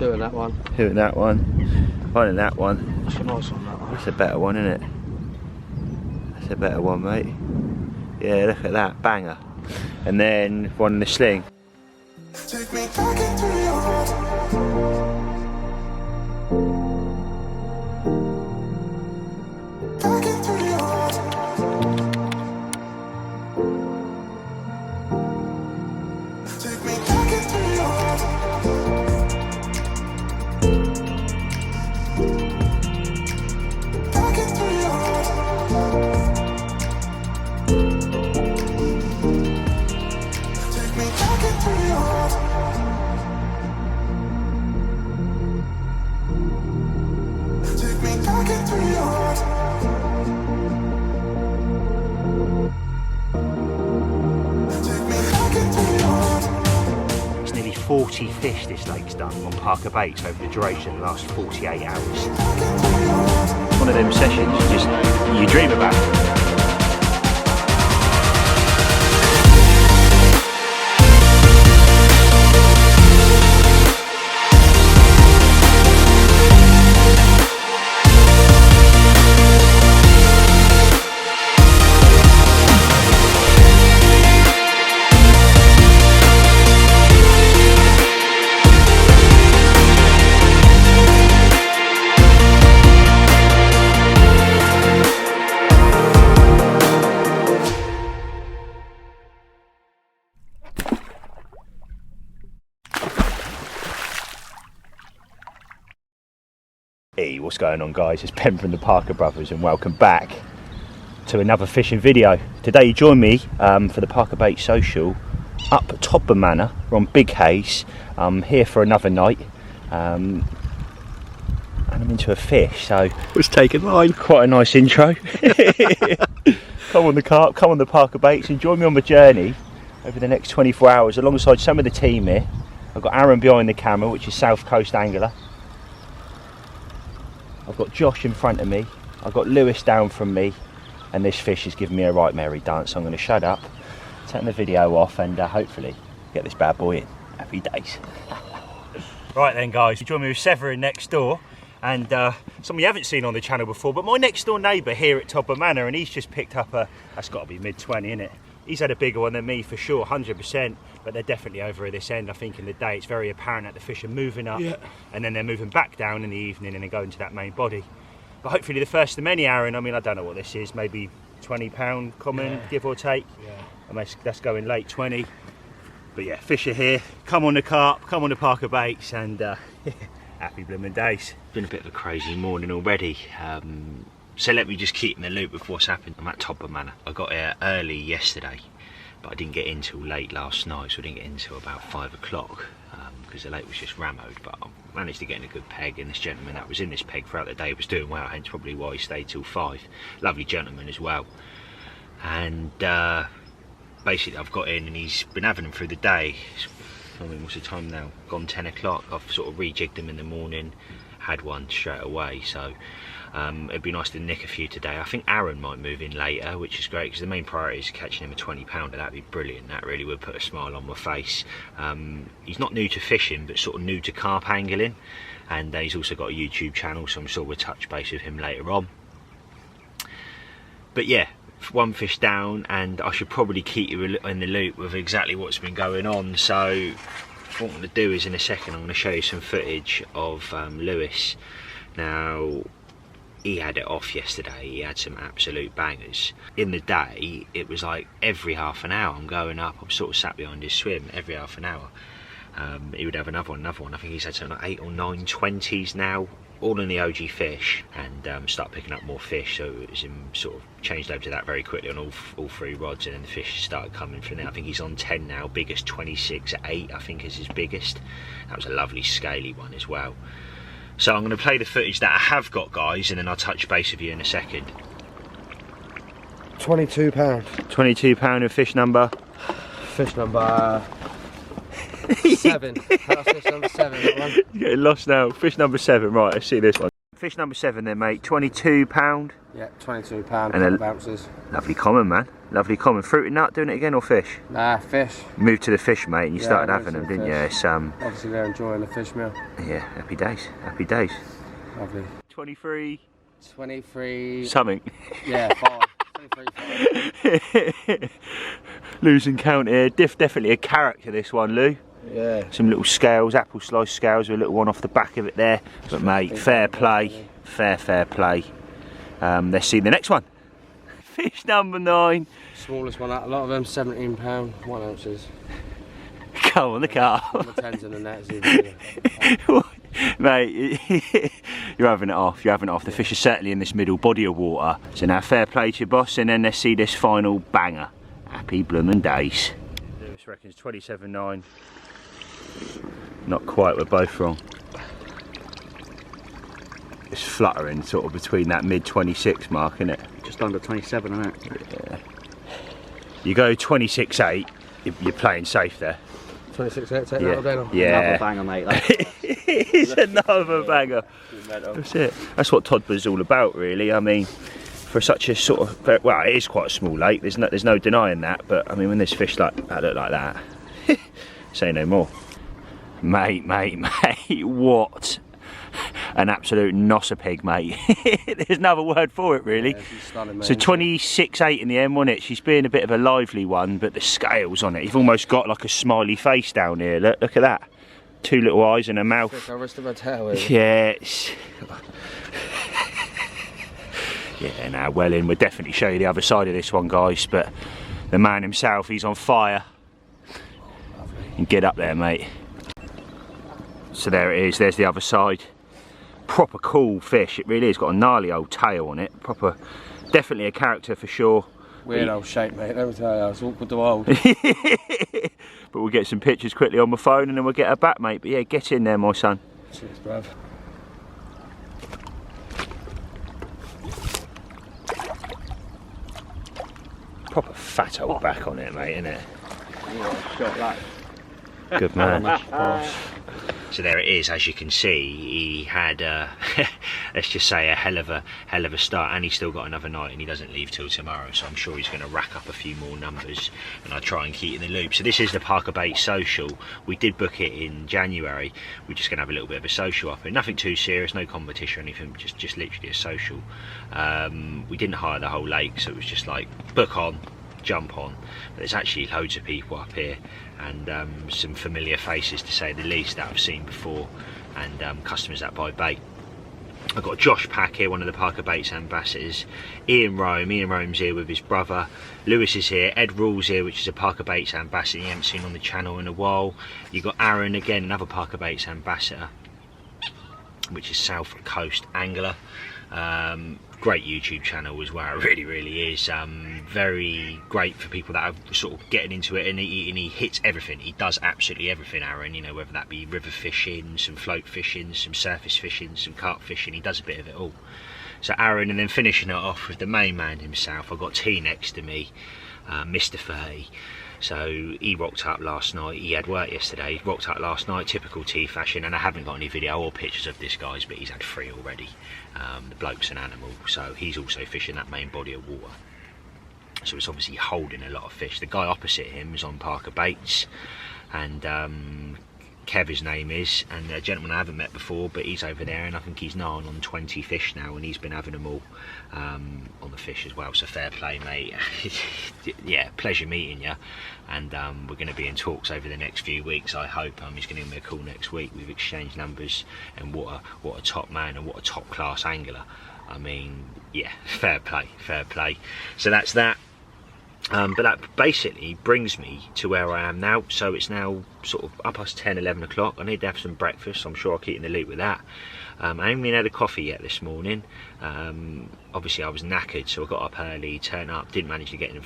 2 in that one. 2 in that one. 1 in that one. That's a nice one, that one. That's a better one, isn't it? That's a better one, mate. Yeah, look at that, banger. And then 1 in the sling. Take me back into your heart. Back into your heart. Take me back into your heart. Back into your heart. Take me back into your heart. Take me back into your heart. Take me back into your heart. It's nearly 40 fish this lake's done on Parkerbaits over the duration of the last 48 hours. One of them sessions you dream about. Hey, what's going on, guys? It's Ben from the Parker Brothers and welcome back to another fishing video. Today you join me for the Parkerbaits social up at Todber Manor. We're on Big Haze. I'm here for another night and I'm into a fish, so Was taking mine. quite a nice intro. Come on the carp, come on the Parkerbaits and join me on the journey over the next 24 hours alongside some of the team here. I've got Aaron behind the camera, which is South Coast Angler. I've got Josh in front of me, I've got Lewis down from me, and this fish is giving me a right merry dance, so I'm going to shut up, turn the video off and hopefully get this bad boy in. Happy days. Right then, guys, you join me with Severin next door, and something you haven't seen on the channel before, but my next door neighbour here at Todber Manor, and he's just picked up a, that's got to be mid-20, isn't it? He's had a bigger one than me for sure, 100%, but they're definitely over at this end. I think in the day it's very apparent that the fish are moving up, and then they're moving back down in the evening and then going to that main body. But hopefully the first of many, Aaron. I mean, I don't know what this is, maybe £20 common, give or take. I mean, that's going late 20. But yeah, fish are here. Come on the carp, come on the Parkerbaits, and happy blooming days. Been a bit of a crazy morning already. So let me just keep in the loop with what's happened. I'm at Todber Manor. I got here early yesterday, but I didn't get in till late last night, so I didn't get in till about 5 o'clock because the lake was just rammed. But I managed to get in a good peg, and this gentleman that was in this peg throughout the day was doing well, hence probably why he stayed till 5. Lovely gentleman as well. And basically I've got in and he's been having them through the day. I mean, what's the time now? Gone 10 o'clock. I've sort of rejigged them in the morning, had one straight away, so it'd be nice to nick a few today. I think Aaron might move in later, which is great because the main priority is catching him a 20-pounder. That'd be brilliant. That really would put a smile on my face. He's not new to fishing, but sort of new to carp angling, and he's also got a YouTube channel, so I'm sure we'll touch base with him later on. But yeah, one fish down, and I should probably keep you in the loop with exactly what's been going on. So what I'm going to do is in a second I'm going to show you some footage of Lewis. Now, he had it off yesterday. He had some absolute bangers. In the day, it was like every half an hour I'm going up, I'm sort of sat behind his swim every half an hour. He would have another one. I think he's had something like 8 or 9 20s now, all in the OG fish, and start picking up more fish. So it was sort of changed over to that very quickly on all 3 rods, and then the fish started coming from there. I think he's on 10 now, biggest 26 at 8 I think is his biggest. That was a lovely scaly one as well. So I'm going to play the footage that I have got, guys, and then I'll touch base with you in a second. £22. £22 of fish number? Fish number 7. That's fish number 7, that one. You're getting lost now. Fish number 7, right, let's see this one. fish number 7 then, mate. £22. Yeah, £22 And couple ounces. Lovely common, man. Lovely common. Fruit and nut, doing it again or fish? Nah, fish. Moved to the fish, mate, and you Yeah, started I having them, moved to didn't the you? fish. It's, Obviously they're enjoying the fish meal. yeah, happy days. Happy days. Lovely. 23. 23. Something. Yeah, 5. 23, 5. Losing count here. Definitely a character, this one, Lou. Yeah. Some little scales, apple slice scales with a little one off the back of it there. But mate, fair play. Fair play. Let's see the next one. Fish number 9. Smallest one out, a lot of them, £17, 1 ounces. Go on the car. The 10s in the net is even. Mate, you're having it off. You're having it off. The fish are certainly in this middle body of water. So now fair play to your boss, and then let's see this final banger. Happy bloomin' days. Lewis reckons 27.9. Not quite, we're both wrong. It's fluttering sort of between that mid 26 mark, isn't it? Just under 27, isn't it? Yeah. You go 26.8, you're playing safe there. 26, take that Yeah. down. Yeah. Another banger, mate. It's another banger. That's it. That's what Todber's all about, really. I mean, for such a sort of, well, it is quite a small lake. There's no denying that. But I mean, when there's fish like that look like that, say no more. Mate, what an absolute nosser pig, mate. There's no other word for it, really. Yeah, she's stunning, mate, So 26.8 in the end, wasn't it? She's being a bit of a lively one, but the scales on it, you've almost got like a smiley face down here. Look at that. 2 little eyes and a mouth. Fish, I rested my tail with. Yes. Yeah, now well in. We'll definitely show you the other side of this one, guys, but the man himself, he's on fire. And get up there, mate. So there it is, there's the other side. Proper cool fish, it really is. Got a gnarly old tail on it. Proper, definitely a character for sure. Weird old shape, mate, let me tell you, it's awkward to hold. But we'll get some pictures quickly on my phone and then we'll get her back, mate. But yeah, get in there, my son. Cheers, bruv. Proper fat old back on it, mate, isn't it? Yeah, shot that. Good man. Posh. So there it is, as you can see, he had, let's just say, a hell of a start, and he's still got another night and he doesn't leave till tomorrow, so I'm sure he's going to rack up a few more numbers, and I'll try and keep in the loop. So this is the Parkerbaits social. We did book it in January. We're just going to have a little bit of a social up here. Nothing too serious, no competition or anything, just literally a social. We didn't hire the whole lake, so it was just like, book on, jump on. But there's actually loads of people up here, and some familiar faces, to say the least, that I've seen before, and customers that buy bait. I've got Josh Pack here, one of the Parkerbaits ambassadors. Ian Rome's here with his brother. Lewis is here. Ed Rules here, which is a Parkerbaits ambassador you haven't seen on the channel in a while. You've got Aaron again, another Parkerbaits ambassador, which is South Coast Angler. Great YouTube channel as well, it really is. Very great for people that are sort of getting into it, and he hits everything. He does absolutely everything, Aaron, you know, whether that be river fishing, some float fishing, some surface fishing, some carp fishing. He does a bit of it all. So Aaron, and then finishing it off with the main man himself. I've got T next to me, Mr. 30. So he rocked up last night. He had work yesterday. He rocked up last night, typical T fashion, and I haven't got any video or pictures of this, guys, but he's had 3 already. The bloke's an animal, so he's also fishing that main body of water. So it's obviously holding a lot of fish. The guy opposite him is on Parkerbaits, and Kev, his name is, and a gentleman I haven't met before, but he's over there, and I think he's nigh on 20 fish now, and he's been having them all on the fish as well. So fair play, mate. Yeah, pleasure meeting you, and we're going to be in talks over the next few weeks, I hope. He's going to give me a call next week. We've exchanged numbers, and what a top man and what a top class angler. I mean, yeah, fair play. So that's that. But that basically brings me to where I am now. So it's now sort of up past 10, 11 o'clock. I need to have some breakfast, so I'm sure I'll keep in the loop with that. I haven't even had a coffee yet this morning. Obviously I was knackered, so I got up early, turned up, didn't manage to get in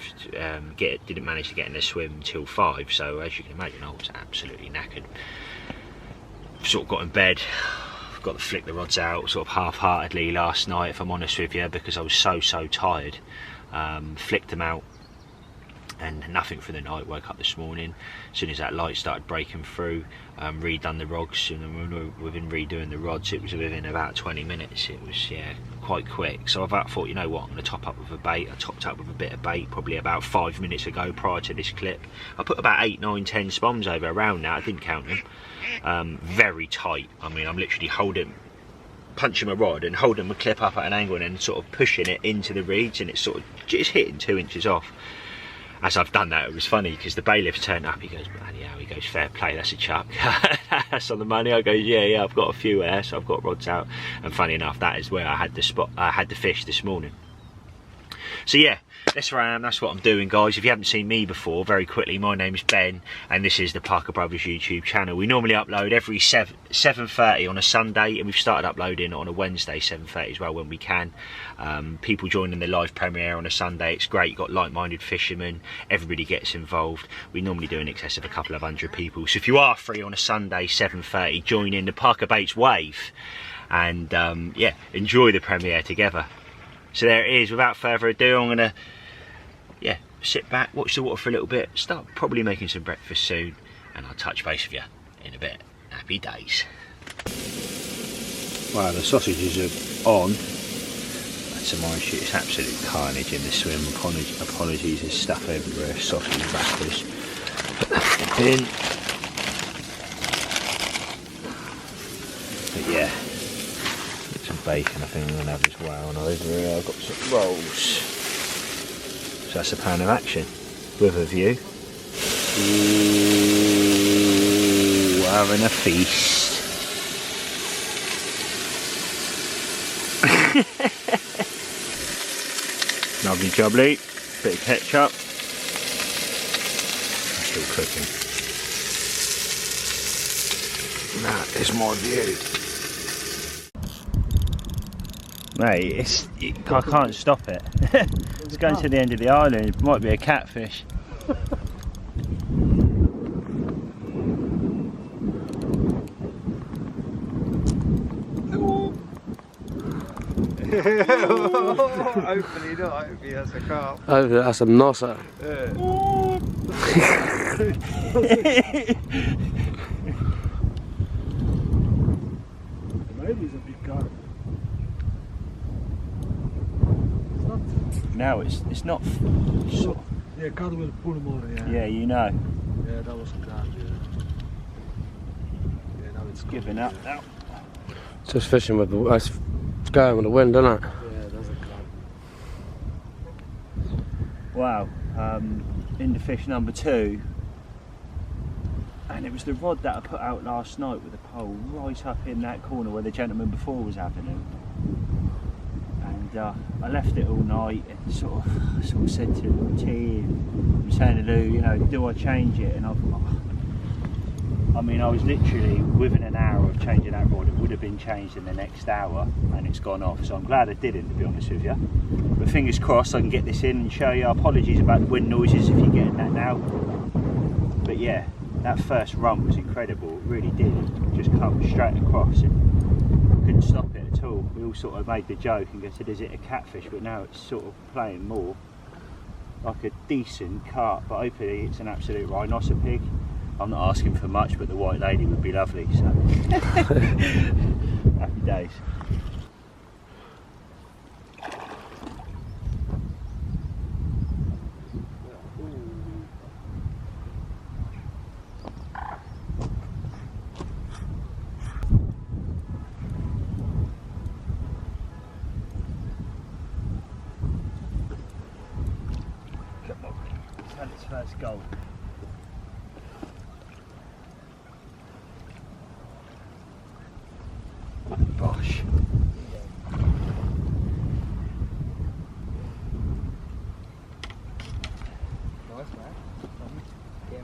the swim till 5. So as you can imagine, I was absolutely knackered. Sort of got in bed, got to flick the rods out sort of half-heartedly last night, if I'm honest with you, because I was so tired. Flicked them out. and nothing for the night. Woke up this morning, as soon as that light started breaking through, redone the rods, and then within redoing the rods, it was within about 20 minutes. It was, yeah, quite quick. So I thought, you know what, I'm going to top up with a bait. I topped up with a bit of bait probably about 5 minutes ago prior to this clip. I put about 8, 9, 10 spoms over around now. I didn't count them. Very tight. I mean, I'm literally punching my rod and holding my clip up at an angle and then sort of pushing it into the reeds, and it's sort of just hitting 2 inches off. As I've done that, it was funny because the bailiff turned up. He goes, bloody hell, he goes, fair play, that's a chuck. That's on the money. I go, yeah, I've got a few there, so I've got rods out. And funny enough, that is where I had the fish this morning. So yeah, that's where I am, that's what I'm doing, guys. If you haven't seen me before, very quickly, my name's Ben, and this is the Parker Brothers YouTube channel. We normally upload every 7:30 on a Sunday, and we've started uploading on a Wednesday, 7:30 as well, when we can. People joining the live premiere on a Sunday, it's great. You've got like-minded fishermen, everybody gets involved. We normally do in excess of a couple of 100 people. So if you are free on a Sunday, 7:30, join in the Parkerbaits wave, and yeah, enjoy the premiere together. So there it is. Without further ado, I'm gonna, yeah, sit back, watch the water for a little bit, start probably making some breakfast soon, and I'll touch base with you in a bit. Happy days. Wow, the sausages are on. That's a mine shoot. It's absolute carnage in the swim. Apologies, there's stuff everywhere. Sausage wrappers. Put that in. But yeah, some bacon I think I'm going to have as well, and over here I've got some rolls. So that's a plan of action with a view. Ooh, having a feast. Lovely jubbly, bit of ketchup. Still cooking. That is my view. Mate, I can't stop it. It's going to the end of the island. It might be a catfish. Hopefully not, hopefully that's a carp. Oh, that's a nosser. Maybe it's a big carp. No, it's not. Yeah, carp will pull him over, yeah. Yeah, you know. Yeah, that was a carp, yeah. Yeah, now it's Giving up now. Just fishing with the, it's going with the wind, isn't it? Yeah, that's a carp. Wow, into fish number 2, and it was the rod that I put out last night with the pole right up in that corner where the gentleman before was having him, and I left it all night and sort of said to T and saying to Lou, you know, do I change it? And I mean, I was literally within an hour of changing that rod. It would have been changed in the next hour, and it's gone off. So I'm glad I didn't, to be honest with you. But fingers crossed I can get this in and show you. Apologies about the wind noises if you're getting that now. But yeah, that first run was incredible. It really did. Just come straight across and couldn't stop it at all. We all sort of made the joke and said, is it a catfish? But now it's sort of playing more like a decent carp. But hopefully it's an absolute rhinoceros pig. I'm not asking for much, but the white lady would be lovely, so happy days. Come on, it's had its first goal. Bosh. Nice, man. Yeah.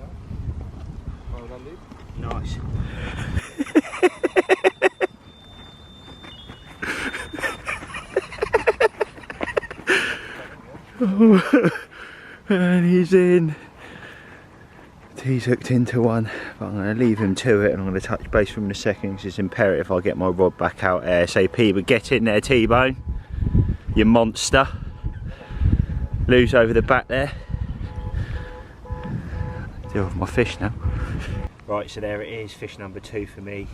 Well done, dude. Nice. And he's in. He's hooked into one, but I'm going to leave him to it, and I'm going to touch base with him in a second because it's imperative I get my rod back out ASAP. But get in there, T-Bone, you monster. Lou's over the back there. deal with my fish now. Right, so there it is, fish number 2 for me.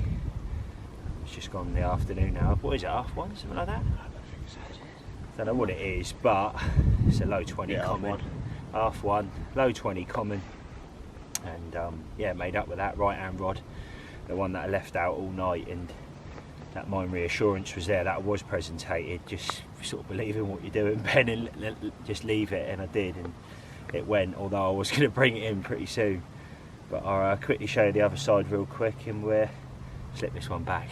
It's just gone in the afternoon now. What is it, half 1, something like that? Don't know what it is, but it's a low 20 common. Half 1, low 20 common. And yeah, made up with that right hand rod, the one that I left out all night, and that mind reassurance was there, that was presentated, just sort of believe in what you're doing, Ben, and just leave it, and I did, and it went, although I was going to bring it in pretty soon. But I'll quickly show you the other side real quick, and we'll slip this one back.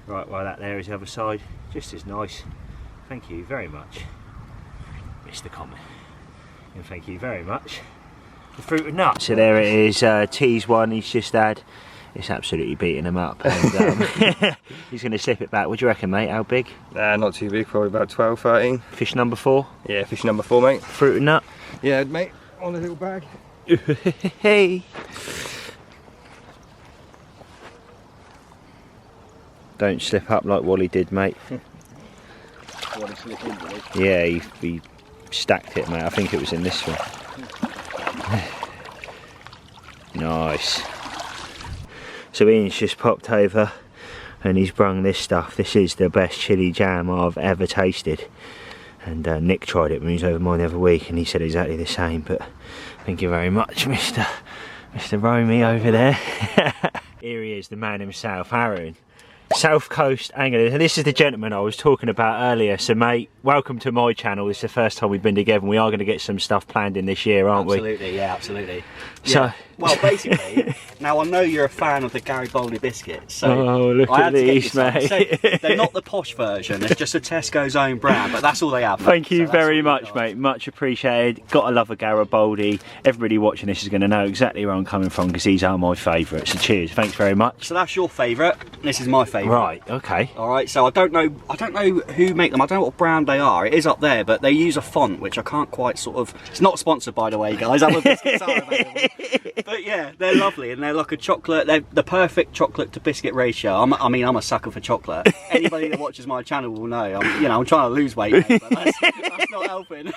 Right, well that there is the other side, just as nice. Thank you very much, Mr. Comment, and thank you very much for Fruit and Nuts. So there it is, T's one he's just had. It's absolutely beating him up, and he's going to slip it back. What do you reckon, mate? How big? Not too big, probably about 12, 13. Fish number 4? Yeah, fish number 4, mate. Fruit and nut? Yeah, mate, on a little bag. Hey! Don't slip up like Wally did, mate. Wally slipped in, did he? Yeah, he stacked it, mate. I think it was in this one. Nice. So Ian's just popped over and he's brung this stuff. This is the best chili jam I've ever tasted. And Nick tried it when he was over mine the other week and he said exactly the same. But thank you very much, Mr. Romy over there. Here he is, the man himself, Aaron. South Coast Angler. This is the gentleman I was talking about earlier. So mate, welcome to my channel. This is the first time we've been together and we are going to get some stuff planned in this year, aren't we? Absolutely, yeah, absolutely. So, yeah. Well, basically, now I know you're a fan of the Garibaldi biscuits, so oh, look at these, mate. So they're not the posh version, it's just a Tesco's own brand, but that's all they have. Thank you very much, mate. Much appreciated. Gotta love a Garibaldi. Everybody watching this is going to know exactly where I'm coming from because these are my favourites. So cheers, thanks very much. So that's your favourite. This is my favourite. Right. Okay. All right. So I don't know who make them. I don't know what brand they are. It is up there, but they use a font which I can't quite sort of. It's not sponsored, by the way, guys. Other biscuits are available. But yeah, they're lovely and they're like a chocolate. They're the perfect chocolate to biscuit ratio. I mean, I'm a sucker for chocolate. Anybody that watches my channel will know. I'm trying to lose weight, mate, but that's not helping.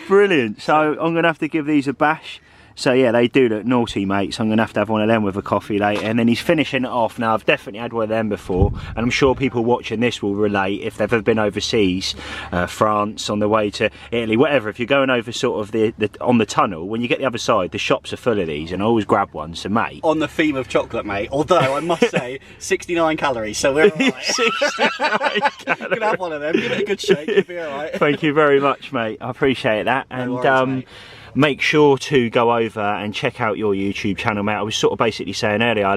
Brilliant. So I'm gonna have to give these a bash. So yeah, they do look naughty, mate, so I'm going to have one of them with a coffee later. And then he's finishing it off. Now, I've definitely had one of them before, and I'm sure people watching this will relate if they've ever been overseas, France, on the way to Italy, whatever. If you're going over sort of on the tunnel, when you get the other side, the shops are full of these, and I always grab one, so mate. On the theme of chocolate, mate, although I must say, 69 calories, so we're alright. 69 calories. You can have one of them, give it a good shake, you'll be alright. Thank you very much, mate, I appreciate that. No and worries, make sure to go over and check out your YouTube channel, mate. I was sort of basically saying earlier,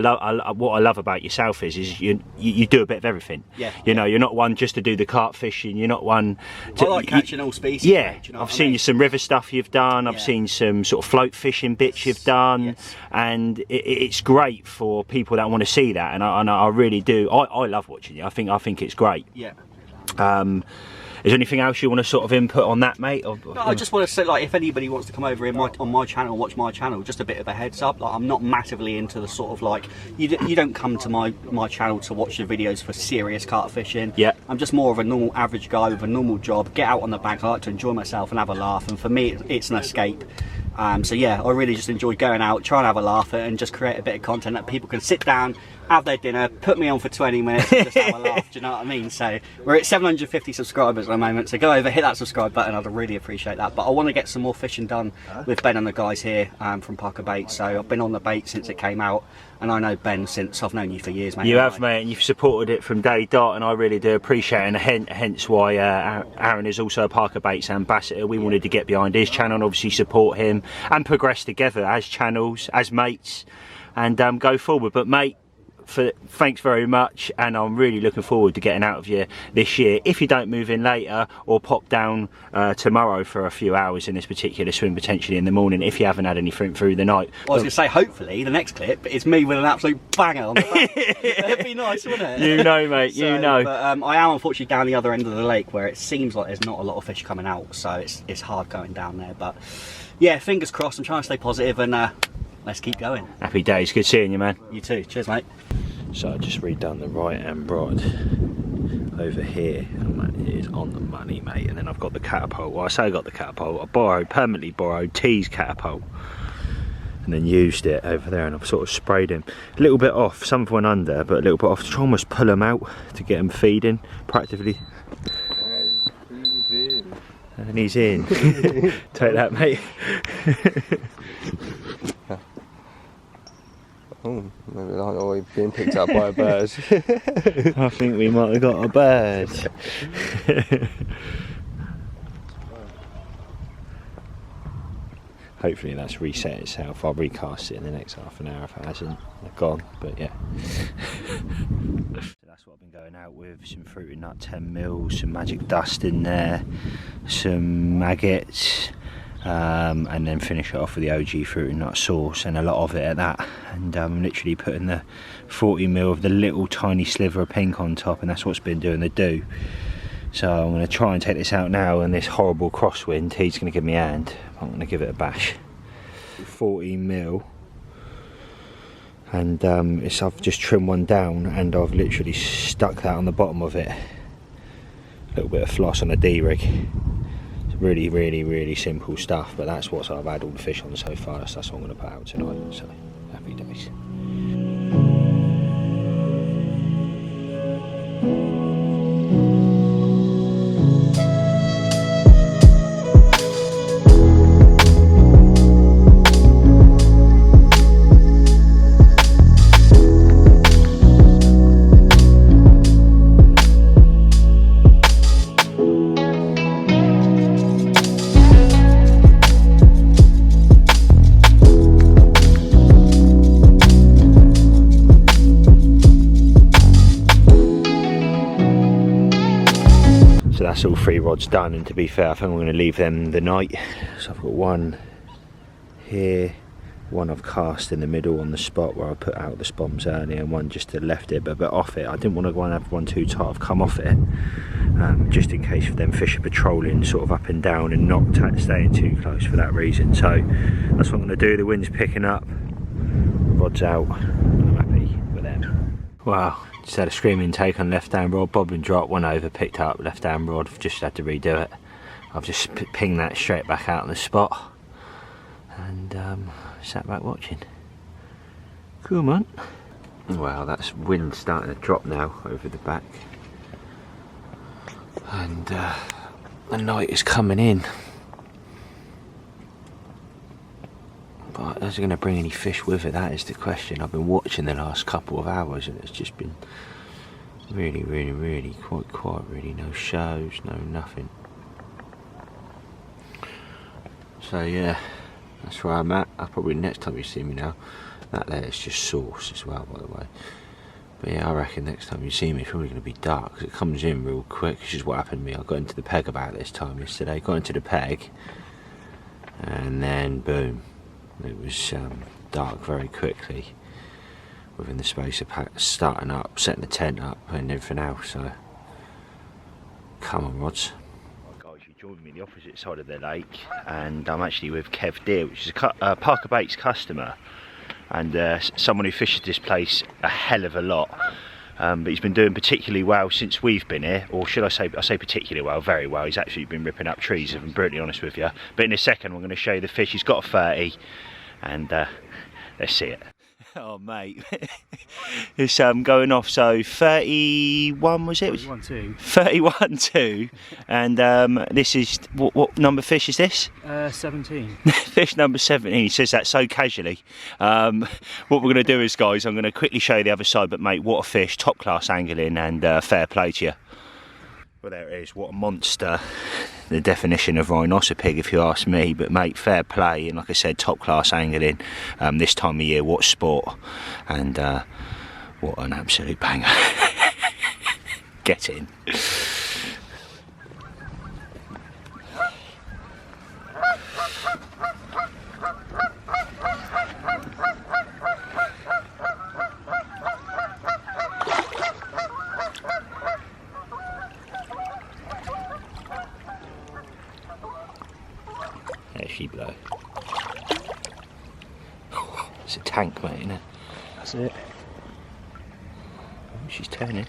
what I love about yourself is you do a bit of everything. Yeah. You know, you're not one just to do the carp fishing. You're not one. I like catching all species. Yeah. Mate, you know I've seen you some river stuff you've done. I've seen some sort of float fishing bits you've done, and it's great for people that want to see that. And I really do. I love watching you. I think it's great. Yeah. Is there anything else you want to sort of input on that, mate? No, I just want to say, like, if anybody wants to come over on my channel, watch my channel, just a bit of a heads up. Like, I'm not massively into the sort of like you don't come to my channel to watch the videos for serious carp fishing. Yeah. I'm just more of a normal average guy with a normal job. Get out on the bank. I like to enjoy myself and have a laugh. And for me, it's an escape. So yeah, I really just enjoy going out, trying to have a laugh and just create a bit of content that people can sit down, have their dinner, put me on for 20 minutes and just have a laugh, do you know what I mean? So we're at 750 subscribers at the moment, so go over, hit that subscribe button, I'd really appreciate that. But I want to get some more fishing done with Ben and the guys here from Parkerbaits. So I've been on the bait since it came out, and I know Ben since I've known you for years, mate. You have, mate, and you've supported it from day dot, and I really do appreciate it, and hence why Aaron is also a Parkerbaits ambassador. We wanted to get behind his channel and obviously support him and progress together as channels, as mates, and go forward. But mate, thanks very much, and I'm really looking forward to getting out of you this year. If you don't move in later or pop down tomorrow for a few hours in this particular swim, potentially in the morning, if you haven't had anything through the night. Well, I was going to say, hopefully the next clip is me with an absolute banger on the back. That'd be nice, wouldn't it? You know, mate, you know. But I am unfortunately down the other end of the lake where it seems like there's not a lot of fish coming out, so it's hard going down there. But yeah, fingers crossed. I'm trying to stay positive, and let's keep going. Happy days, good seeing you, man. You too, cheers, mate. So I just redone the right hand rod over here, and that is on the money, mate. And then I've got the catapult. Well, I say I got the catapult. I permanently borrowed T's catapult. and then used it over there, and I've sort of sprayed him a little bit off. Some went under, but a little bit off to try and almost pull them out to get them feeding practically. And he's in. Take that, mate. Oh, maybe like always being picked up by a bird. I think we might have got a bird. Hopefully that's reset itself. I'll recast it in the next half an hour if it hasn't gone, but yeah. So that's what I've been going out with, some fruit and nut 10mm, some magic dust in there, some maggots, and then finish it off with the OG fruit and nut sauce, and a lot of it at that. And I'm literally putting the 40mm of the little tiny sliver of pink on top, and that's what's been doing the do. So I'm going to try and take this out now in this horrible crosswind. He's going to give me a hand. I'm going to give it a bash. 40mm, and I've just trimmed one down, and I've literally stuck that on the bottom of it. A little bit of floss on a D-rig. It's really, really, really simple stuff, but that's what I've had all the fish on so far. So that's what I'm going to put out tonight. So happy days. That's all 3 rods done, and to be fair I think I'm going to leave them the night. So I've got one here, one I've cast in the middle on the spot where I put out the spoms earlier, and one just to the left it but a bit off it. I didn't want to go and have one too tight, I've come off it just in case of them fish are patrolling sort of up and down and not staying too close for that reason. So that's what I'm going to do. The wind's picking up, rods out, I'm happy with them. Wow. Just had a screaming take on left hand rod, bob and drop, one over, picked up left hand rod, I've just had to redo it. I've just pinged that straight back out on the spot, and sat back watching. Come on. Well, that's wind starting to drop now over the back, and the night is coming in. But is it going to bring any fish with it? That is the question. I've been watching the last couple of hours, and it's just been really, really, really quite quiet. Really, no shows, no nothing. So yeah, that's where I'm at. I'll probably next time you see me now, that there is just sauce as well, by the way. But yeah, I reckon next time you see me, it's probably going to be dark because it comes in real quick. Which is what happened to me. I got into the peg about this time yesterday. Got into the peg, and then boom. It was dark very quickly within the space of starting up, setting the tent up and everything else. So come on, rods. Right, guys, you joined me on the opposite side of the lake, and I'm actually with Kev Deer, which is a Parkerbaits customer, and someone who fishes this place a hell of a lot. But he's been doing particularly well since we've been here, or should I say particularly well, very well. He's actually been ripping up trees, if I'm brutally honest with you. But in a second I'm going to show you the fish. He's got a 30, and let's see it. Oh mate, it's going off, so 31 was it? 31-2. 31-2, and this is, what number fish is this? 17. Fish number 17, he says that so casually. What we're going to do is, guys, I'm going to quickly show you the other side, but mate, what a fish, top class angling, and fair play to you. Well, there it is, what a monster. The definition of rhinoceros, if you ask me, but mate, fair play, and like I said, top class angling this time of year. What sport, and what an absolute banger. Get in. There she blow. It's a tank, mate, isn't it? That's it. Oh, she's turning.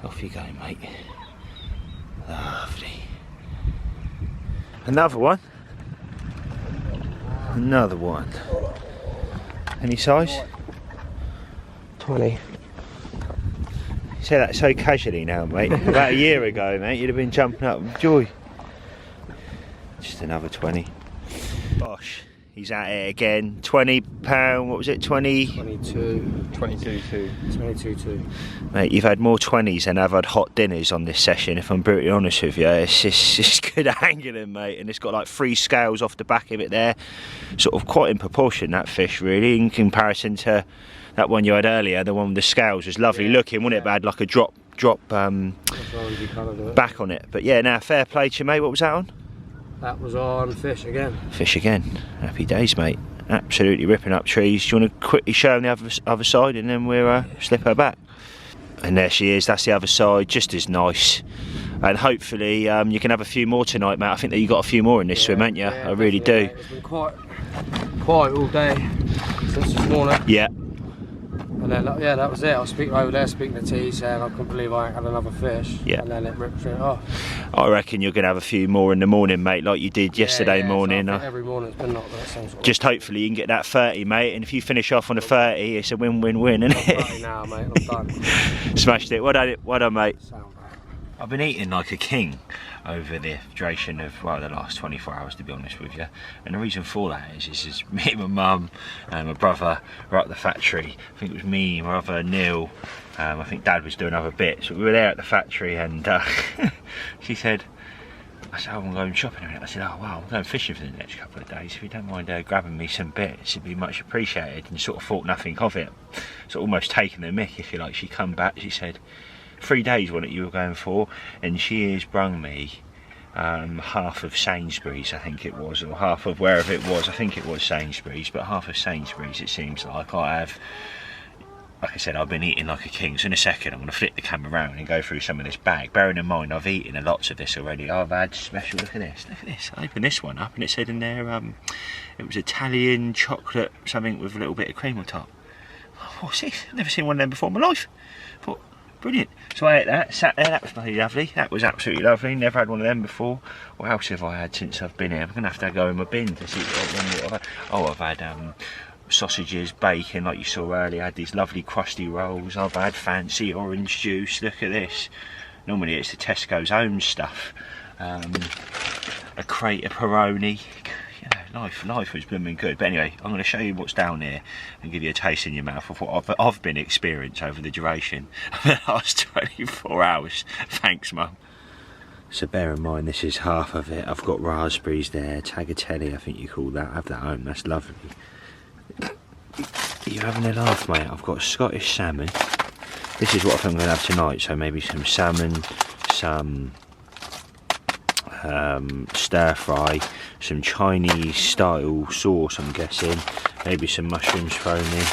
Off you go, mate. Lovely. Another one. Another one. Any size? 20. You say that so casually now, mate. About a year ago, mate, you'd have been jumping up with joy. Just another 20. Gosh, he's at it again. £20, what was it, 20? 22. 22.2. Mate, you've had more 20s than I've had hot dinners on this session, if I'm brutally honest with you. It's good angling, mate, and it's got like 3 scales off the back of it there. Sort of quite in proportion, that fish, really, in comparison to that one you had earlier. The one with the scales was lovely looking, wasn't it? But had like a drop back on it. But yeah, now fair play to you, mate. What was that on? That was on fish again. Fish again. Happy days, mate. Absolutely ripping up trees. Do you want to quickly show them the other side, and then we'll slip her back? And there she is. That's the other side, just as nice. And hopefully you can have a few more tonight, mate. I think that you got a few more in this swim, ain't you? I really do. Mate. It's been quiet all day since this morning. Yeah. And then, yeah, that was it. I was over there speaking to T, saying I couldn't believe I ain't had another fish. Yeah. And then it ripped straight off. I reckon you're going to have a few more in the morning, mate, like you did yesterday morning. So I think every morning it's been like that same sort of. Just hopefully you can get that 30, mate. And if you finish off on a 30, it's a win-win-win, isn't it? I'm 30 now, mate. I'm done. Smashed it. Well done, mate. Sound bad. I've been eating like a king over the duration of, well, the last 24 hours, to be honest with you. And the reason for that is me and my mum and my brother were at the factory. I think it was me, my brother, Neil. I think Dad was doing other bits. So we were there at the factory, and she said, I said, oh, I'm going shopping in a minute. I said, oh wow, I'm going fishing for the next couple of days. If you don't mind grabbing me some bits, it'd be much appreciated. And sort of thought nothing of it. So almost taking the mick, if you like. She come back, she said, 3 days wasn't it you were going for? And she has brung me half of Sainsbury's, I think it was, or half of wherever it was. I think it was Sainsbury's, but half of Sainsbury's, it seems like. I have, like I said, I've been eating like a king. So in a second I'm going to flip the camera around and go through some of this bag. Bearing in mind I've eaten lots of this already. I've had special, look at this, I opened this one up and it said in there it was Italian chocolate something with a little bit of cream on top. What's this? I've never seen one of them before in my life. Thought, brilliant. So I ate that, sat there, that was bloody lovely. That was absolutely lovely. Never had one of them before. What else have I had since I've been here? I'm going to have to go in my bin to see what I've had. Oh, I've had sausages, bacon, like you saw earlier. I had these lovely crusty rolls. I've had fancy orange juice. Look at this. Normally it's the Tesco's own stuff. A crate of Peroni. Life was blooming good. But anyway, I'm going to show you what's down here and give you a taste in your mouth of what I've been experiencing over the duration of the last 24 hours. Thanks, Mum. So bear in mind, this is half of it. I've got raspberries there, tagliatelle, I think you call that. Have that home, that's lovely. You're having a laugh, mate. I've got Scottish salmon. This is what I think I'm going to have tonight. So maybe some salmon, some stir fry, some Chinese style sauce I'm guessing, maybe some mushrooms thrown in.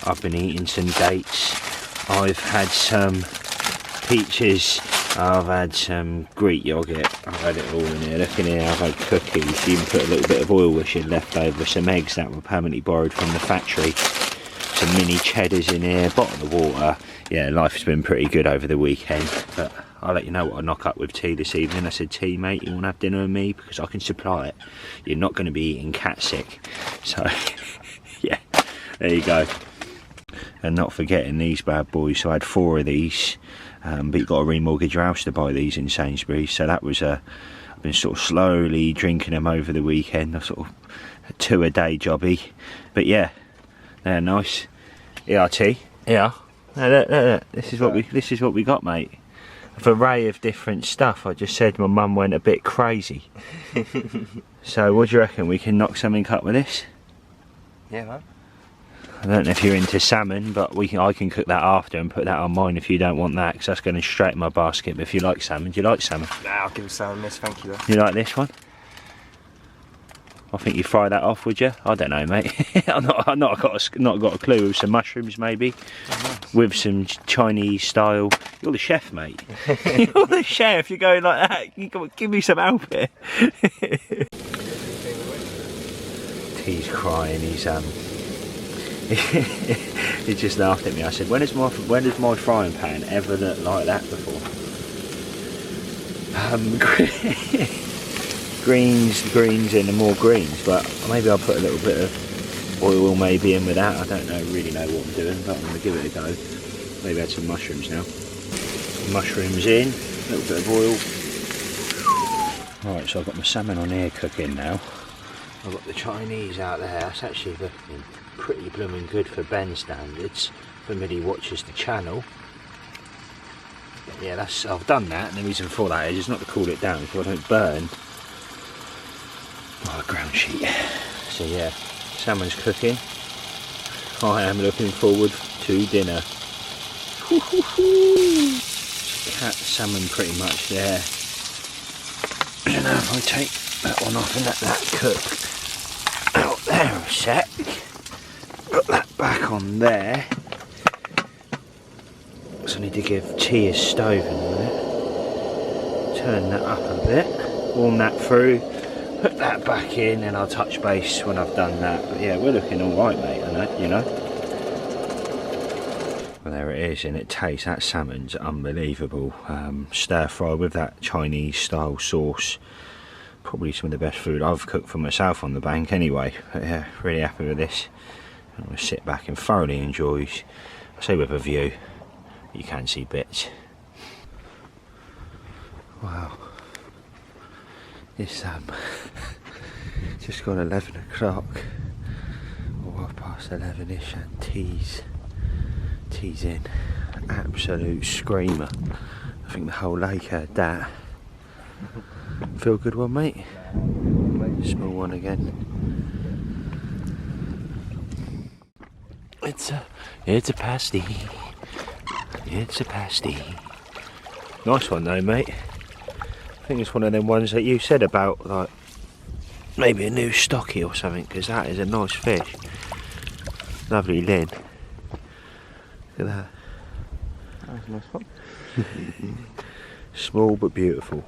I've been eating some dates, I've had some peaches, I've had some Greek yogurt, I've had it all in here. Look in here, I've had cookies, even put a little bit of oil which had left over, some eggs that were permanently borrowed from the factory, some mini cheddars in here, bottle of water. Yeah, life's been pretty good over the weekend, but I'll let you know what I knock up with T this evening. I said, T, mate, you want to have dinner with me? Because I can supply it. You're not going to be eating cat sick. So, yeah, there you go. And not forgetting these bad boys. So I had 4 of these, but you've got to remortgage your house to buy these in Sainsbury's. So that was I've been sort of slowly drinking them over the weekend. A sort of 2 a day jobby. But yeah, they're nice. ERT. Yeah. Look. This is what we got, mate. An array of different stuff. I just said my mum went a bit crazy. So what do you reckon? We can knock something up with this? Yeah, man. I don't know if you're into salmon, but I can cook that after and put that on mine if you don't want that, because that's going straight in my basket. But if you like salmon, do you like salmon? Nah, I'll give it salmon, miss, thank you though. You like this one? I think you fry that off, would you? I don't know, mate. I've not got a clue. With some mushrooms, maybe, with some Chinese style. You're the chef, mate. You're the chef. You're going like that. You got, give me some help here. He's crying. He's he just laughed at me. I said, when does my frying pan ever look like that before? Greens and more greens, but maybe I'll put a little bit of oil maybe in with that. I don't really know what I'm doing, but I'm going to give it a go. Maybe add some mushrooms now. Some mushrooms in, a little bit of oil. Right, so I've got my salmon on here cooking now. I've got the Chinese out there. That's actually looking pretty blooming good for Ben standards. For somebody who watches the channel. But yeah, I've done that, and the reason for that is not to cool it down so I don't burn my ground sheet. So yeah, salmon's cooking. I am looking forward to dinner. Cat salmon pretty much there. I don't know if I take that one off and let that cook out there a sec. Put that back on there. So I need to give T a stove in a minute. Turn that up a bit. Warm that through. Put that back in and I'll touch base when I've done that. But yeah, we're looking alright, mate, I know, you know. Well, there it is, and it tastes, that salmon's unbelievable. Stir fry with that Chinese style sauce. Probably some of the best food I've cooked for myself on the bank anyway. But yeah, really happy with this. I'm going to sit back and thoroughly enjoy, I say with a view, you can see bits. Wow. It's just gone 11 o'clock, or 11ish, and tea's in. Absolute screamer. I think the whole lake heard that. Feel good one, mate? Small one again. It's a pasty. It's a pasty. Nice one though, mate. I think it's one of them ones that you said about, like maybe a new stocky or something, because that is a nice fish. Lovely Lynn. Look at that. That's a nice one. Small but beautiful.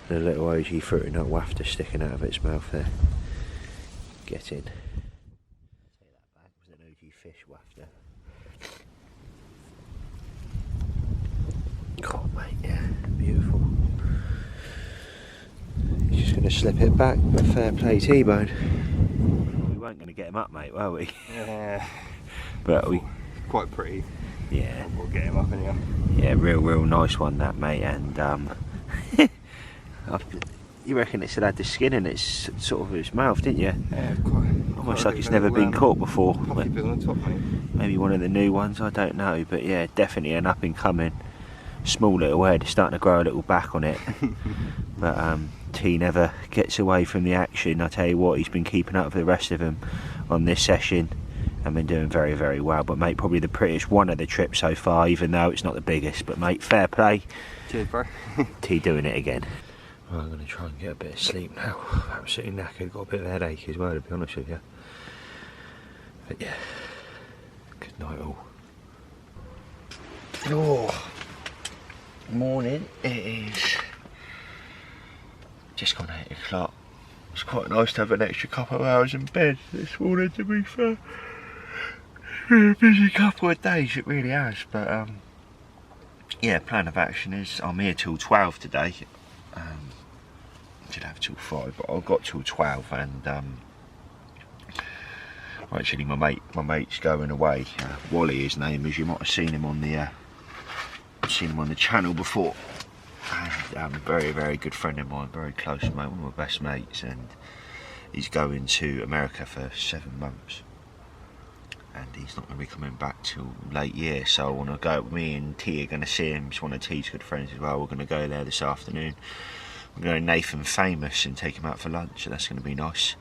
And a little OG fruit nut wafter sticking out of its mouth there. Get in. Take that back, it was an OG fish wafter. Oh mate, yeah, beautiful. He's just going to slip it back, but fair play T-bone. We weren't going to get him up, mate, were we? Yeah. But we... Quite pretty. Yeah. We'll get him up anyhow. Yeah, real nice one that, mate, and you reckon it still had the skin in its sort of its mouth, didn't you? Yeah, Almost like it's never been caught before. Puffy bit on the top, mate. Maybe one of the new ones, I don't know, but yeah, definitely an up and coming. Small little head, starting to grow a little back on it. But T never gets away from the action. I tell you what, he's been keeping up with the rest of them on this session and been doing very well. But mate, probably the prettiest one of the trip so far, even though it's not the biggest. But mate, fair play. Cheers, bro. T doing it again. Well, I'm going to try and get a bit of sleep now. Absolutely knackered, got a bit of a headache as well, to be honest with you. But yeah, good night all. Oh, morning. It is just gone 8 o'clock. It's quite nice to have an extra couple of hours in bed this morning, to be fair. Been a busy couple of days, it really has. But yeah, plan of action is I'm here till 12 today. Did have till 5, but I got till 12, and actually my mate's going away. Wally, his name is. You might have seen him on the channel before. And very good friend of mine, very close mate, one of my best mates, and he's going to America for 7 months. And he's not going to be coming back till late year, so I want to go. Me and T are going to see him. He's one of T's good friends as well. We're going to go there this afternoon. We're going to Nathan Famous and take him out for lunch, so that's going to be nice.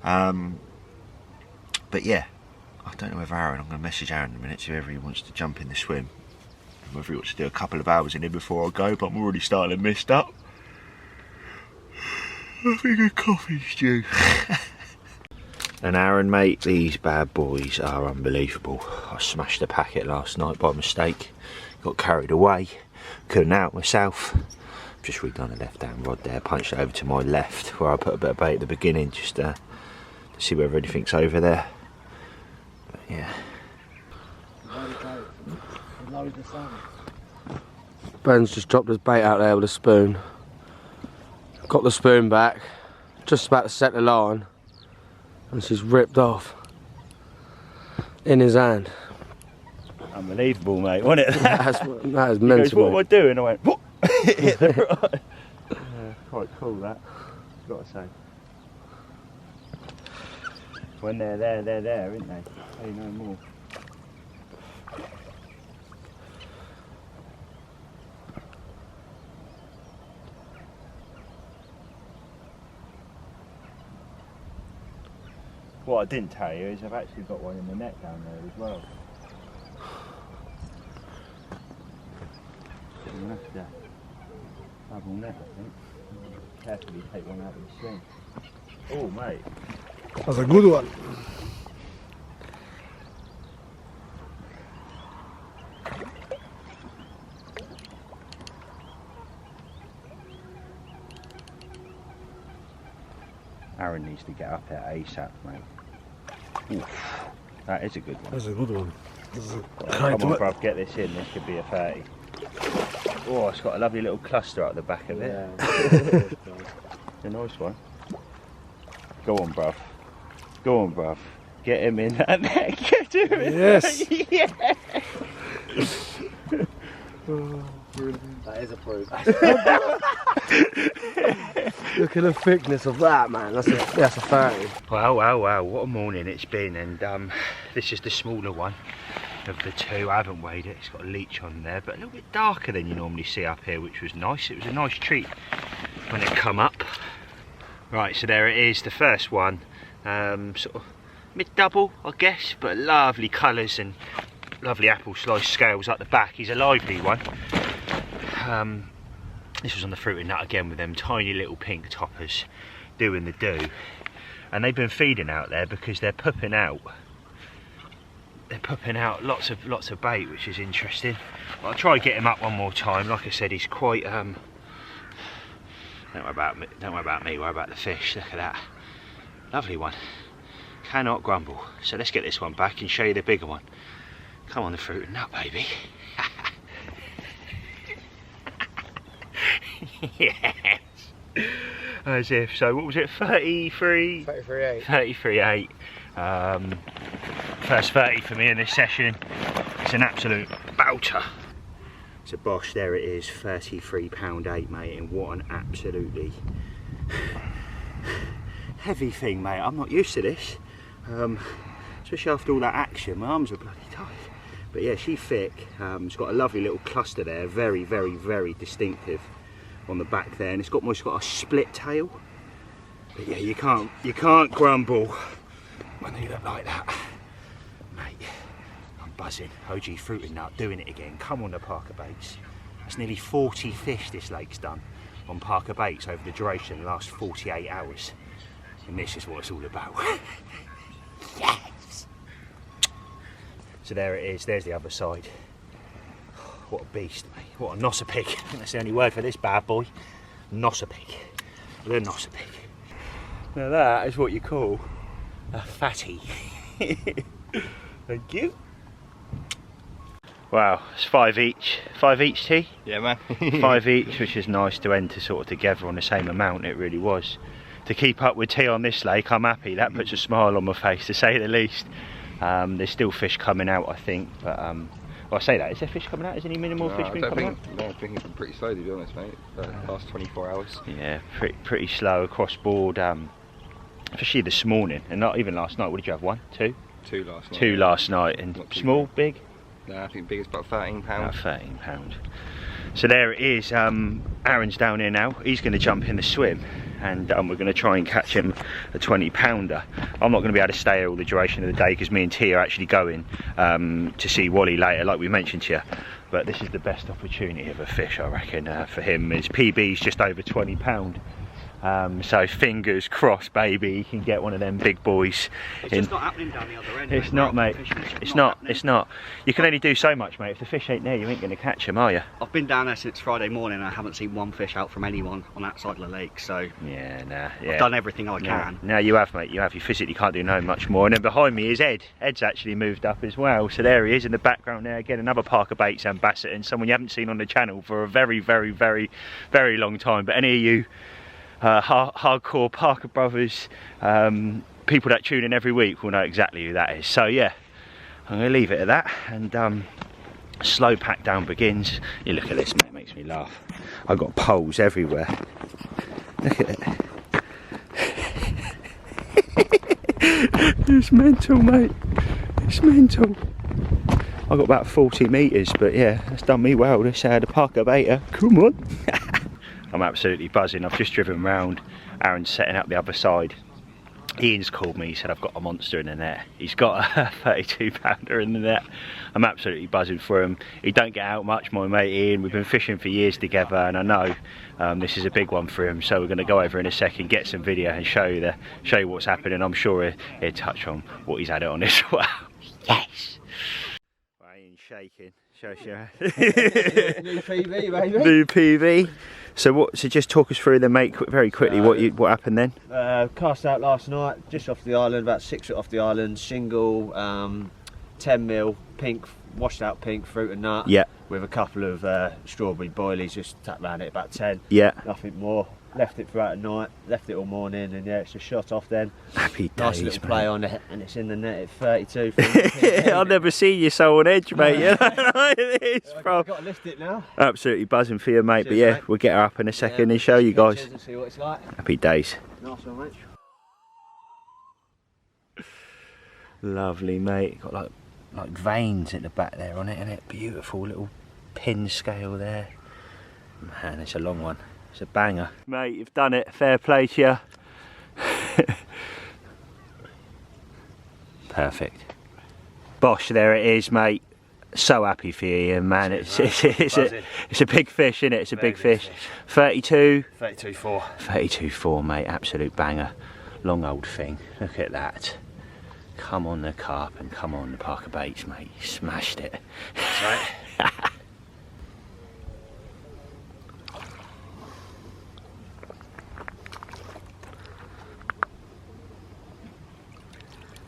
But yeah, I don't know whether Aaron, I'm going to message Aaron in a minute, see whether he wants to jump in the swim, and whether he wants to do a couple of hours in it before I go, but I'm already starting to mist up. I think a coffee's due. And Aaron, mate, these bad boys are unbelievable. I smashed a packet last night by mistake, got carried away, couldn't out myself. Just redone a left hand rod there, punched it over to my left where I put a bit of bait at the beginning, just to see whether anything's over there. But yeah. Ben's just dropped his bait out there with a spoon. Got the spoon back, just about to set the line, and she's ripped off in his hand. Unbelievable, mate, wasn't it? That is He mental. goes, what am I mate. doing? I went, what? Hit the right. Quite cool, that. Got to say. When they're there, isn't they? Say no more. What I didn't tell you is I've actually got one in the net down there as well. You're going to have to double net, I think. Carefully take one out of the string. Oh, mate. That's a good one. Aaron needs to get up there ASAP, mate. Oof, that is a good one. That's a good one. Come on, bruv, get this in. This could be a 30. Oh, it's got a lovely little cluster at the back of it. Yeah. It's a nice one. Go on, bruv. Go on, bruv. Get him in that net. Get him in. Yes. Yeah. That is a proof. Look at the thickness of that, man. That's a 30. Wow, what a morning it's been, and this is the smaller one of the two. I haven't weighed it, it's got a leech on there, but a little bit darker than you normally see up here, which was nice. It was a nice treat when it come up. Right, so there it is, the first one. Sort of mid-double, I guess, but lovely colours and lovely apple slice scales up the back. He's a lively one. This was on the fruit and nut again with them tiny little pink toppers doing the do, and they've been feeding out there because they're pupping out. They're pupping out lots of bait, which is interesting. But I'll try and get him up one more time. Like I said, he's quite. Don't worry about me. Don't worry about me. Worry about the fish. Look at that, lovely one. Cannot grumble. So let's get this one back and show you the bigger one. Come on, the fruit and nut, baby. Yes. As if. So what was it? 33. 33.8. 33.8. First 30 for me in this session. It's an absolute bouter. So Bosch, there it is, £33.8, mate, and what an absolutely heavy thing, mate. I'm not used to this, especially after all that action. My arms are bloody tight. But yeah, she's thick. It's got a lovely little cluster there, very, very, very distinctive on the back there, and it's almost got a split tail. But yeah, you can't grumble when they look like that, mate. I'm buzzing. OG fruit and nut doing it again. Come on, the Parkerbaits. That's nearly 40 fish this lake's done on Parkerbaits over the duration of the last 48 hours, and this is what it's all about. Yes. So there it is. There's the other side. What a beast, mate. What a nossapig. I think that's the only word for this bad boy. Nossapig. The nossapig. Now that is what you call a fatty. Thank you. Wow, it's 5 each. 5 each, T? Yeah, man. 5 each, which is nice to end to sort of together on the same amount. It really was. To keep up with T on this lake, I'm happy. That puts a smile on my face, to say the least. There's still fish coming out, I think, but well, I say that, is there fish coming out? Is any minimal fish been coming out? No, I think it's been pretty slow, to be honest, mate. The last 24 hours. Yeah, pretty slow across board, especially this morning, and not even last night. What did you have, 1, 2? 2 last night. 2 last night, and small, big? No, I think biggest about £13. About £13. So there it is. Aaron's down here now. He's going to jump in the swim, and we're going to try and catch him a 20-pounder. I'm not going to be able to stay here all the duration of the day because me and T are actually going to see Wally later, like we mentioned to you. But this is the best opportunity of a fish, I reckon, for him. His PB's just over £20. So fingers crossed, baby, he can get one of them big boys. It's just not happening down the other end. It's not, mate. It's not. You can only do so much, mate. If the fish ain't there, you ain't going to catch them, are you? I've been down there since Friday morning and I haven't seen one fish out from anyone on that side of the lake, so Yeah, nah. I've done everything I can. No, you have, mate. You have. You physically can't do no much more. And then behind me is Ed. Ed's actually moved up as well. So there he is in the background there. Again, another Parkerbaits ambassador and someone you haven't seen on the channel for a very, very, very, very long time. But any of you hardcore Parker Brothers people that tune in every week will know exactly who that is. So yeah, I'm going to leave it at that, and slow pack down begins. You look at this, mate, it makes me laugh. I've got poles everywhere. Look at it. It's mental, mate. It's mental. I've got about 40 metres, but yeah, that's done me well. This the Parkerbaits. Come on. I'm absolutely buzzing. I've just driven round. Aaron's setting up the other side. Ian's called me, he said I've got a monster in the net. He's got a 32 pounder in the net. I'm absolutely buzzing for him. He don't get out much, my mate Ian. We've been fishing for years together, and I know this is a big one for him. So we're going to go over in a second, get some video and show you what's happening. I'm sure he'll touch on what he's had it on as well. Yes! Right, Ian's shaking. Show. New PV, baby. New PV. So just talk us through then, mate, very quickly, what happened then? Cast out last night, just off the island, about 6 foot off the island, single, 10mm, pink, washed out pink, fruit and nut. Yeah. With a couple of strawberry boilies, just tapped around it about 10. Yeah. Nothing more. Left it throughout the night, left it all morning, and yeah, it's just shot off then. Happy days, nice little play on it, and it's in the net at 32. I've never seen you so on edge, mate. You know it is, bro. I've got to lift it now. Absolutely buzzing for you, mate. Cheers, but yeah, mate. We'll get her up in a second and show you guys. And see what it's like. Happy days. Nice one, mate. Lovely, mate. Got like veins at the back there on it, isn't it? Beautiful little pin scale there. Man, it's a long one. It's a banger. Mate, you've done it. Fair play to you. Perfect. Bosh, there it is, mate. So happy for you, Ian, man. It's a big fish, isn't it? It's a big fish. 32? 32.4. 32.4, mate. Absolute banger. Long old thing. Look at that. Come on the carp and come on the Parkerbaits, mate. You smashed it. That's right.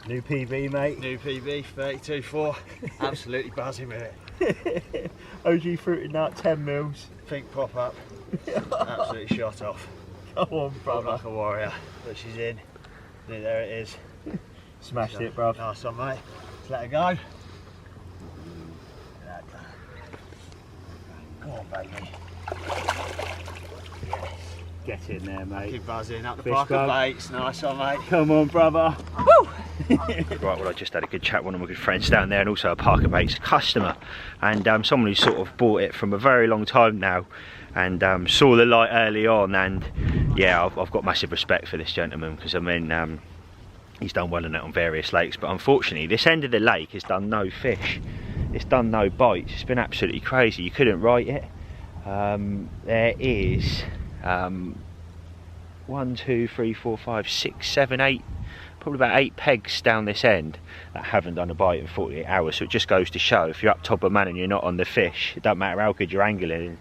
New PV, mate. New PV, 32.4. Absolutely buzzing with it. OG fruit and nut, 10mm. Pink pop up. Absolutely shot off. Come on, brother. Like a warrior. But she's in. There it is. Smashed it, bruv. Nice one, mate. Let's let her go. Come on, baby. Get in there, mate. Keep buzzing up the Fish Parkerbaits. Nice one, mate. Come on, brother. Woo! Right, well, I just had a good chat with one of my good friends down there, and also a Parkerbaits customer, and someone who sort of bought it from a very long time now, and saw the light early on, and yeah, I've got massive respect for this gentleman, because I mean, he's done well in it on various lakes, but unfortunately this end of the lake has done no fish. It's done no bites. It's been absolutely crazy. You couldn't write it. There is 1, 2, 3, 4, 5, 6, 7, 8, probably about 8 pegs down this end that haven't done a bite in 48 hours. So it just goes to show, if you're up Todber Manor and you're not on the fish, it don't matter how good your angling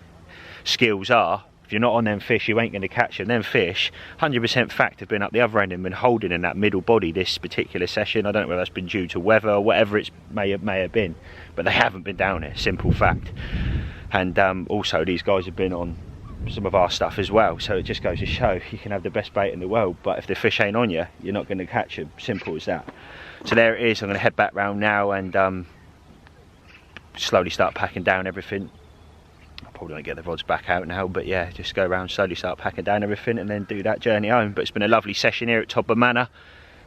skills are, if you're not on them fish, you ain't going to catch them. Them fish, 100% fact, have been up the other end and been holding in that middle body this particular session. I don't know whether that's been due to weather or whatever it may have been, but they haven't been down here, simple fact. And also these guys have been on some of our stuff as well, so it just goes to show you can have the best bait in the world, but if the fish ain't on you, you're not going to catch them. Simple as that. So there it is. I'm going to head back round now and slowly start packing down everything. I'll probably not get the rods back out now, but yeah, just go around, slowly start packing down everything and then do that journey home. But it's been a lovely session here at Todber Manor.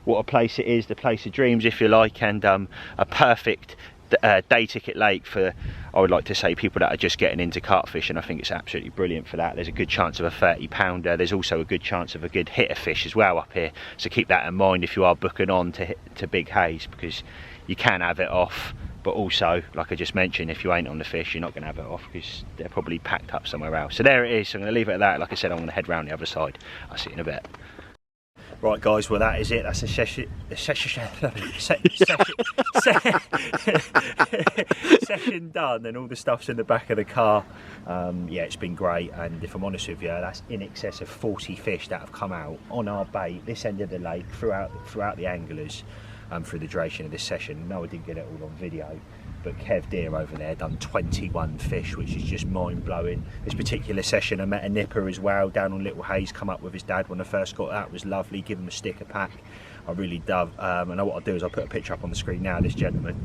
What a place it is, the place of dreams if you like, and a perfect day ticket lake for, I would like to say, people that are just getting into carp fishing. I think it's absolutely brilliant for that. There's a good chance of a 30 pounder. There's also a good chance of a good hitter fish as well up here, so keep that in mind if you are booking on to big haze, because you can have it off, but also, like I just mentioned, if you ain't on the fish, you're not going to have it off because they're probably packed up somewhere else. So there it is. So I'm going to leave it at that. Like I said, I'm going to head round the other side. I'll see you in a bit. Right guys, well that is it. That's a session done, and all the stuff's in the back of the car. Yeah, it's been great, and if I'm honest with you, that's in excess of 40 fish that have come out on our bait this end of the lake throughout the anglers through the duration of this session. No, I didn't get it all on video, but Kev Deer over there done 21 fish, which is just mind-blowing. This particular session I met a nipper as well down on Little Hayes, come up with his dad when I first got out. It was lovely, give him a sticker pack. I really love, and what I'll do is I'll put a picture up on the screen now, this gentleman,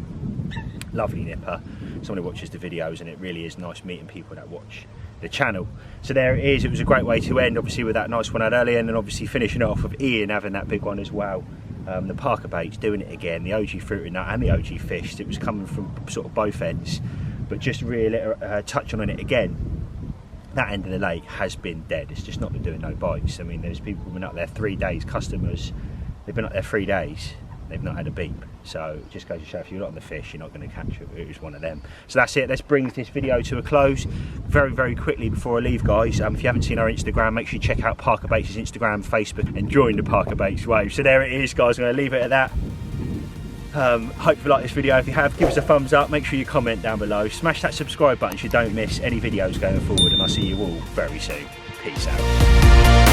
lovely nipper, someone who watches the videos, and it really is nice meeting people that watch the channel. So there it is. It was a great way to end, obviously, with that nice one I had earlier, and then obviously finishing it off with Ian having that big one as well. The Parkerbaits doing it again, the OG fruit and nut and the OG fish. It was coming from sort of both ends, but just really touching on it again. That end of the lake has been dead. It's just not been doing no bites. I mean, there's people who've been up there 3 days, customers, they've been up there 3 days, they've not had a beep. So it just goes to show if you're not on the fish, you're not going to catch it. It was one of them. So that's it. Let's bring this video to a close very, very quickly before I leave, guys. If you haven't seen our Instagram, make sure you check out Parkerbaits' Instagram, Facebook, and join the Parkerbaits wave. So there it is, guys. I'm going to leave it at that. Hope you like this video. If you have, give us a thumbs up. Make sure you comment down below. Smash that subscribe button so you don't miss any videos going forward. And I'll see you all very soon. Peace out.